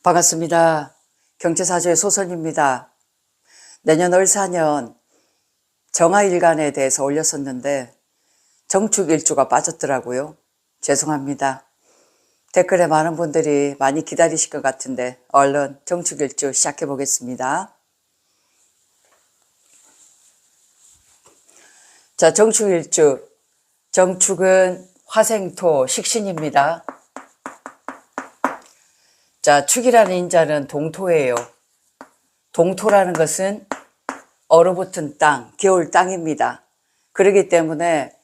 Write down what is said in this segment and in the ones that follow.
반갑습니다. 경제사주의 소선입니다. 내년 을사년 정화일간에 대해서 올렸었는데 정축일주가 빠졌더라고요. 죄송합니다. 댓글에 많은 분들이 많이 기다리실 것 같은데 얼른 정축일주 시작해 보겠습니다. 자, 정축일주. 정축은 화생토 식신입니다. 자, 축이라는 인자는 동토예요. 동토라는 것은 얼어붙은 땅, 겨울 땅입니다. 그렇기 때문에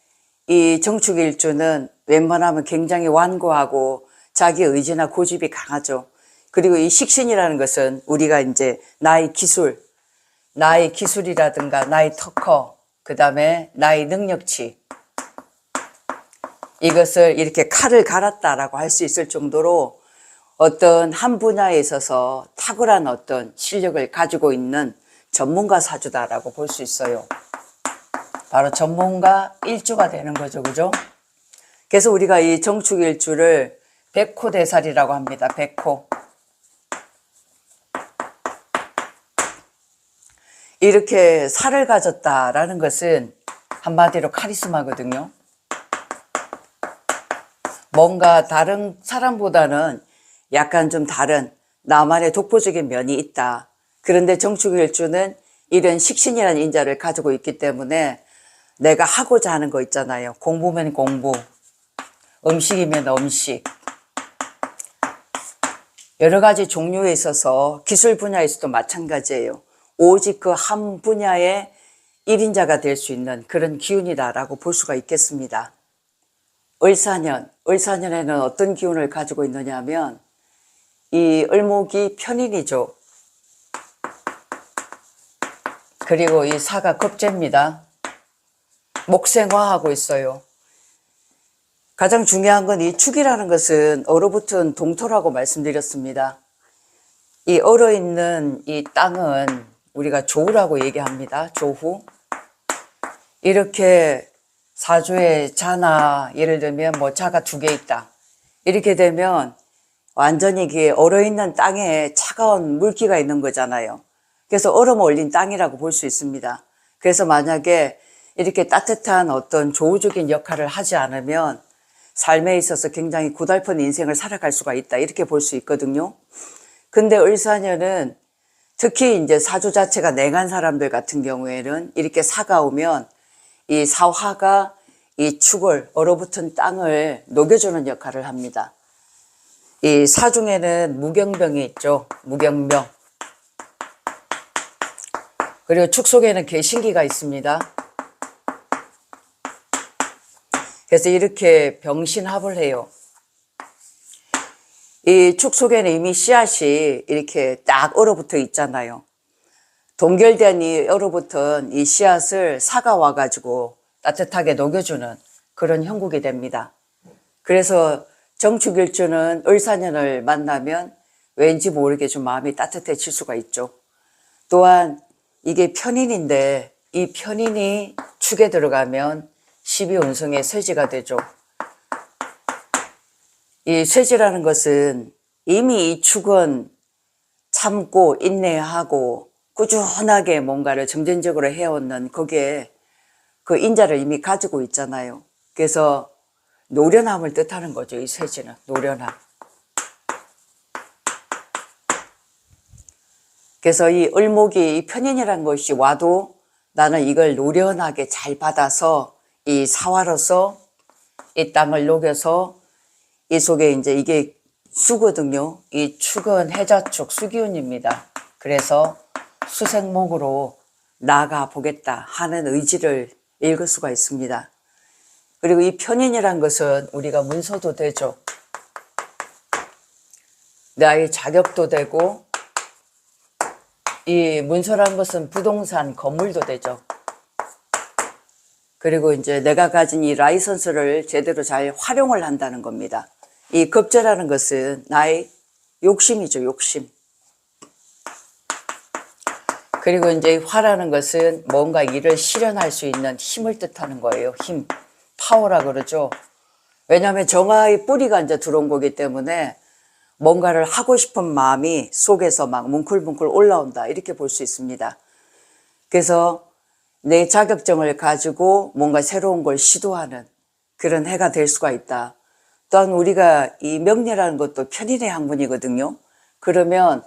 이 정축일주는 웬만하면 굉장히 완고하고 자기 의지나 고집이 강하죠. 그리고 이 식신이라는 것은 우리가 이제 나의 기술이라든가 나의 특허, 그 다음에 나의 능력치, 이것을 이렇게 칼을 갈았다라고 할 수 있을 정도로 어떤 한 분야에 있어서 탁월한 어떤 실력을 가지고 있는 전문가 사주다라고 볼 수 있어요. 바로 전문가 일주가 되는 거죠. 그죠? 그래서 우리가 이 정축일주를 백호대살이라고 합니다. 백호. 이렇게 살을 가졌다라는 것은 한마디로 카리스마거든요. 뭔가 다른 사람보다는 약간 좀 다른 나만의 독보적인 면이 있다. 그런데 정축일주는 이런 식신이라는 인자를 가지고 있기 때문에 내가 하고자 하는 거 있잖아요. 공부면 공부, 음식이면 음식. 여러 가지 종류에 있어서 기술 분야에서도 마찬가지예요. 오직 그 한 분야의 1인자가 될 수 있는 그런 기운이다라고 볼 수가 있겠습니다. 을사년에는 어떤 기운을 가지고 있느냐 하면 이 을목이 편인이죠. 그리고 이 사가 겁재입니다. 목생화하고 있어요. 가장 중요한 건 이 축이라는 것은 얼어붙은 동토라고 말씀드렸습니다. 이 얼어있는 이 땅은 우리가 조후라고 얘기합니다. 조후. 이렇게 사주에 자나 예를 들면 뭐 자가 2개 있다. 이렇게 되면 완전히 이게 얼어있는 땅에 차가운 물기가 있는 거잖아요. 그래서 얼음 올린 땅이라고 볼 수 있습니다. 그래서 만약에 이렇게 따뜻한 어떤 조우적인 역할을 하지 않으면 삶에 있어서 굉장히 고달픈 인생을 살아갈 수가 있다. 이렇게 볼 수 있거든요. 근데 을사년은 특히 이제 사주 자체가 냉한 사람들 같은 경우에는 이렇게 사가 오면 이 사화가 이 축을 얼어붙은 땅을 녹여주는 역할을 합니다. 이 사중에는 무경병이 있죠. 무경병. 그리고 축 속에는 개신기가 있습니다. 그래서 이렇게 병신합을 해요. 이 축 속에는 이미 씨앗이 이렇게 딱 얼어붙어 있잖아요. 동결된 이 얼어붙은 이 씨앗을 사가 와가지고 따뜻하게 녹여주는 그런 형국이 됩니다. 그래서 정축일주는 을사년을 만나면 왠지 모르게 좀 마음이 따뜻해질 수가 있죠. 또한 이게 편인인데 이 편인이 축에 들어가면 12운성의 쇠지가 되죠. 이 쇠지라는 것은 이미 이 축은 참고 인내하고 꾸준하게 뭔가를 점진적으로 해오는 거기에 그 인자를 이미 가지고 있잖아요. 그래서 노련함을 뜻하는 거죠. 이 쇠지는 노련함. 그래서 이 을목이 이 편인이라는 것이 와도 나는 이걸 노련하게 잘 받아서 이 사화로서 이 땅을 녹여서 이 속에 이제 이게 수거든요. 이 축은 해자축 수기운입니다. 그래서 수생목으로 나아가 보겠다 하는 의지를 읽을 수가 있습니다. 그리고 이 편인이란 것은 우리가 문서도 되죠. 나의 자격도 되고 이 문서란 것은 부동산, 건물도 되죠. 그리고 이제 내가 가진 이 라이선스를 제대로 잘 활용을 한다는 겁니다. 이 겁재라는 것은 나의 욕심이죠. 욕심. 그리고 이제 화라는 것은 뭔가 일을 실현할 수 있는 힘을 뜻하는 거예요. 힘. 파워라 그러죠. 왜냐하면 정화의 뿌리가 이제 들어온 거기 때문에 뭔가를 하고 싶은 마음이 속에서 막 뭉클뭉클 올라온다. 이렇게 볼 수 있습니다. 그래서 내 자격증을 가지고 뭔가 새로운 걸 시도하는 그런 해가 될 수가 있다. 또한 우리가 이 명리라는 것도 편인의 학문이거든요. 그러면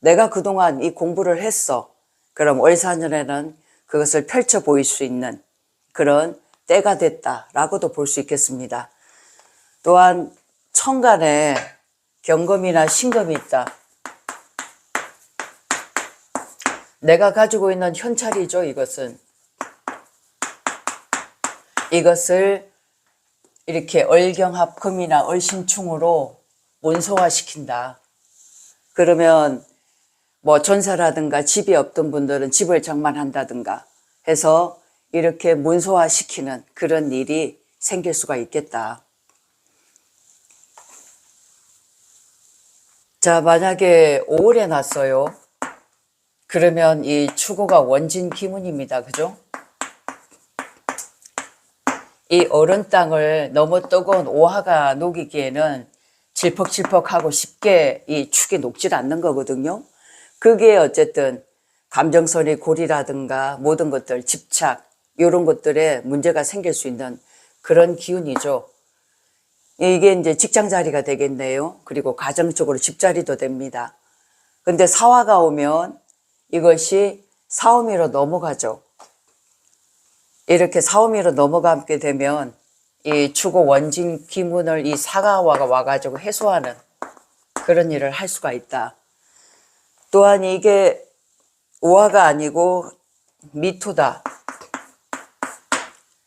내가 그동안 이 공부를 했어. 그럼 월사년에는 그것을 펼쳐 보일 수 있는 그런 때가 됐다라고도 볼 수 있겠습니다. 또한 천간에 경금이나 신금이 있다. 내가 가지고 있는 현찰이죠, 이것은. 이것을 이렇게 얼경합금이나 얼신충으로 문서화시킨다. 그러면 뭐 전사라든가 집이 없던 분들은 집을 장만한다든가 해서 이렇게 문서화시키는 그런 일이 생길 수가 있겠다. 자, 만약에 5월에 났어요. 그러면 이 축호가 원진 기문입니다. 그죠? 이 얼은 땅을 너무 뜨거운 오하가 녹이기에는 질퍽질퍽하고 쉽게 이 축이 녹질 않는 거거든요. 그게 어쨌든 감정선이 골이라든가 모든 것들, 집착, 이런 것들에 문제가 생길 수 있는 그런 기운이죠. 이게 이제 직장 자리가 되겠네요. 그리고 가정적으로 집자리도 됩니다. 근데 사화가 오면 이것이 사오미로 넘어가죠. 이렇게 사오미로 넘어가게 되면 이 축호 원진 기문을 이 사가화가 와가지고 해소하는 그런 일을 할 수가 있다. 또한 이게 오화가 아니고 미토다.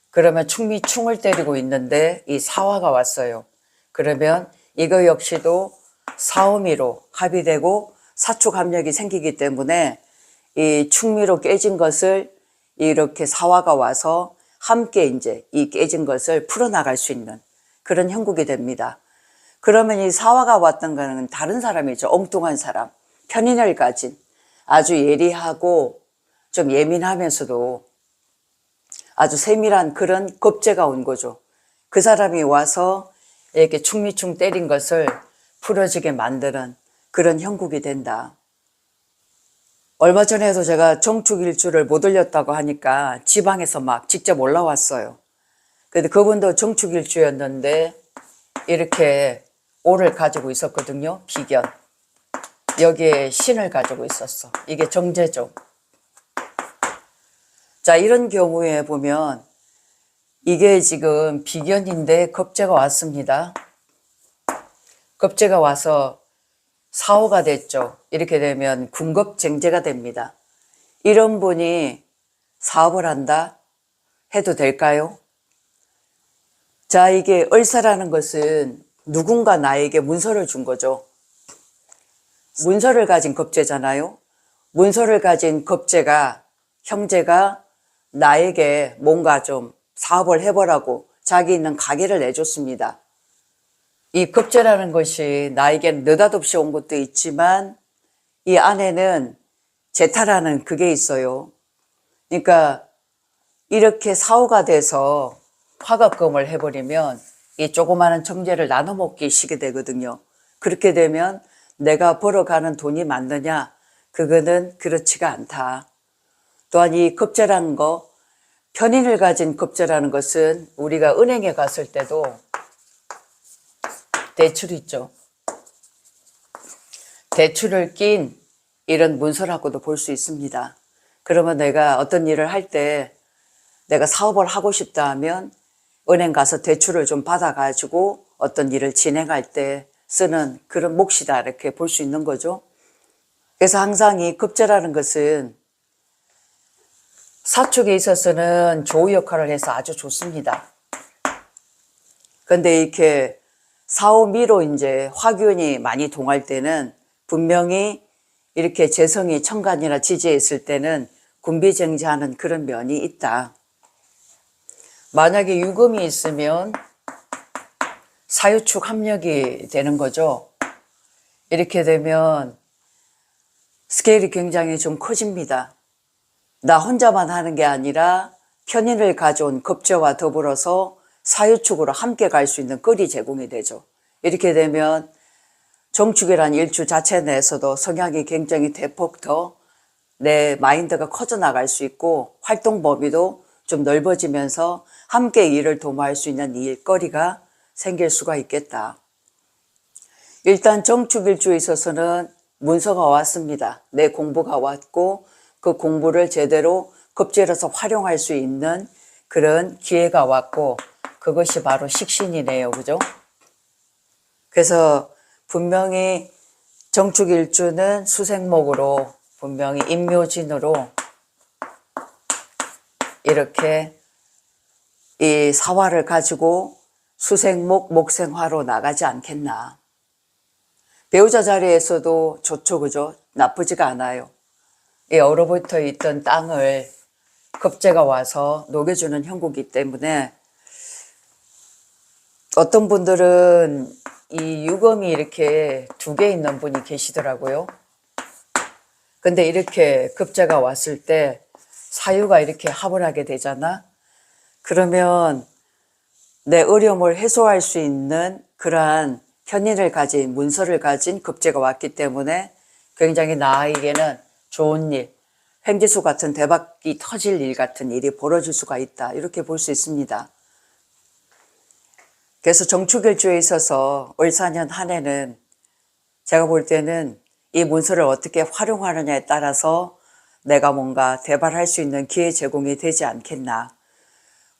그러면 충미충을 때리고 있는데 이 사화가 왔어요. 그러면 이거 역시도 사오미로 합의되고 사축합력이 생기기 때문에 이 충미로 깨진 것을 이렇게 사화가 와서 함께 이제 이 깨진 것을 풀어나갈 수 있는 그런 형국이 됩니다. 그러면 이 사화가 왔던 거는 다른 사람이죠. 엉뚱한 사람, 편인을 가진 아주 예리하고 좀 예민하면서도 아주 세밀한 그런 겁재가 온 거죠. 그 사람이 와서 이렇게 충미충 때린 것을 풀어지게 만드는 그런 형국이 된다. 얼마 전에도 제가 정축일주를 못 올렸다고 하니까 지방에서 막 직접 올라왔어요. 근데 그분도 정축일주였는데 이렇게 오를 가지고 있었거든요. 비견. 여기에 신을 가지고 있었어. 이게 정제죠. 자, 이런 경우에 보면 이게 지금 비견인데 겁재가 왔습니다. 겁재가 와서 사호가 됐죠. 이렇게 되면 군겁쟁제가 됩니다. 이런 분이 사업을 한다 해도 될까요? 자, 이게 을사라는 것은 누군가 나에게 문서를 준 거죠. 문서를 가진 겁재잖아요. 문서를 가진 겁재가 형제가 나에게 뭔가 좀 사업을 해보라고 자기 있는 가게를 내줬습니다. 이 겁재라는 것이 나에겐 느닷없이 온 것도 있지만 이 안에는 재타라는 그게 있어요. 그러니까 이렇게 사후가 돼서 화갑금을 해버리면 이 조그마한 정제를 나눠 먹기 시게 되거든요. 그렇게 되면 내가 벌어가는 돈이 많느냐? 그거는 그렇지가 않다. 또한 이 겁재라는 거, 편인을 가진 겁재라는 것은 우리가 은행에 갔을 때도 대출 있죠. 대출을 낀 이런 문서라고도 볼 수 있습니다. 그러면 내가 어떤 일을 할 때 내가 사업을 하고 싶다 하면 은행 가서 대출을 좀 받아가지고 어떤 일을 진행할 때 쓰는 그런 몫이다 이렇게 볼 수 있는 거죠. 그래서 항상 이 겁재라는 것은 사축에 있어서는 조우 역할을 해서 아주 좋습니다. 근데 이렇게 사오미로 이제 화균이 많이 동할 때는 분명히 이렇게 재성이 천간이나 지지에 있을 때는 군비쟁지하는 그런 면이 있다. 만약에 유금이 있으면 사유축 합력이 되는 거죠. 이렇게 되면 스케일이 굉장히 좀 커집니다. 나 혼자만 하는 게 아니라 편인을 가져온 겁재와 더불어서 사유축으로 함께 갈 수 있는 끌이 제공이 되죠. 이렇게 되면 정축이란 일주 자체 내에서도 성향이 굉장히 대폭 더 내 마인드가 커져나갈 수 있고 활동 범위도 좀 넓어지면서 함께 일을 도모할 수 있는 일거리가 생길 수가 있겠다. 일단 정축일주에 있어서는 문서가 왔습니다. 내 공부가 왔고 그 공부를 제대로 급제로서 활용할 수 있는 그런 기회가 왔고 그것이 바로 식신이네요. 그죠? 그래서 분명히 정축일주는 수생목으로 분명히 임묘진으로 이렇게 이 사화를 가지고 수생목, 목생화로 나가지 않겠나. 배우자 자리에서도 좋죠. 그죠? 나쁘지가 않아요. 이 얼어붙어 있던 땅을 급제가 와서 녹여주는 형국이기 때문에 어떤 분들은 이 유금이 이렇게 2개 있는 분이 계시더라고요. 근데 이렇게 급제가 왔을 때 사유가 이렇게 합을 하게 되잖아. 그러면 내 어려움을 해소할 수 있는 그러한 편인을 가진 문서를 가진 급제가 왔기 때문에 굉장히 나에게는 좋은 일, 횡재수 같은 대박이 터질 일 같은 일이 벌어질 수가 있다. 이렇게 볼 수 있습니다. 그래서 정축일주에 있어서 올 4년 한 해는 제가 볼 때는 이 문서를 어떻게 활용하느냐에 따라서 내가 뭔가 대발할 수 있는 기회 제공이 되지 않겠나.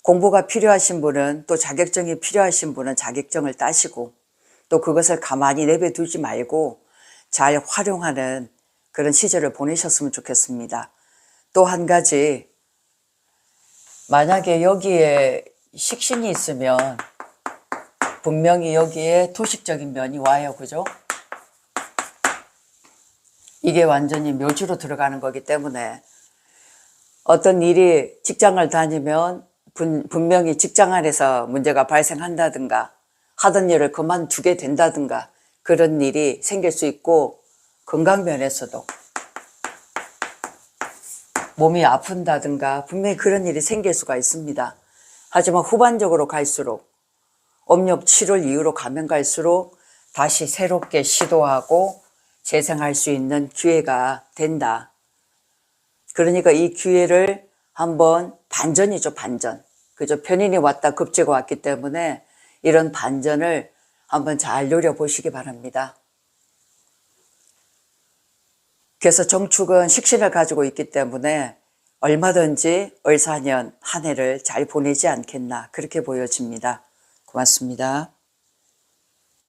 공부가 필요하신 분은 또 자격증이 필요하신 분은 자격증을 따시고 또 그것을 가만히 내버려두지 말고 잘 활용하는 그런 시절을 보내셨으면 좋겠습니다. 또 한 가지, 만약에 여기에 식신이 있으면 분명히 여기에 토식적인 면이 와요. 그죠? 이게 완전히 묘지로 들어가는 거기 때문에 어떤 일이 직장을 다니면 분명히 직장 안에서 문제가 발생한다든가 하던 일을 그만두게 된다든가 그런 일이 생길 수 있고 건강 면에서도 몸이 아픈다든가 분명히 그런 일이 생길 수가 있습니다. 하지만 후반적으로 갈수록 음력 7월 이후로 가면 갈수록 다시 새롭게 시도하고 재생할 수 있는 기회가 된다. 그러니까 이 기회를 한번 반전이죠, 반전. 그죠? 편인이 왔다 급제가 왔기 때문에 이런 반전을 한번 잘 노려보시기 바랍니다. 그래서 정축은 식신을 가지고 있기 때문에 얼마든지 올 4년 한 해를 잘 보내지 않겠나 그렇게 보여집니다. 고맙습니다.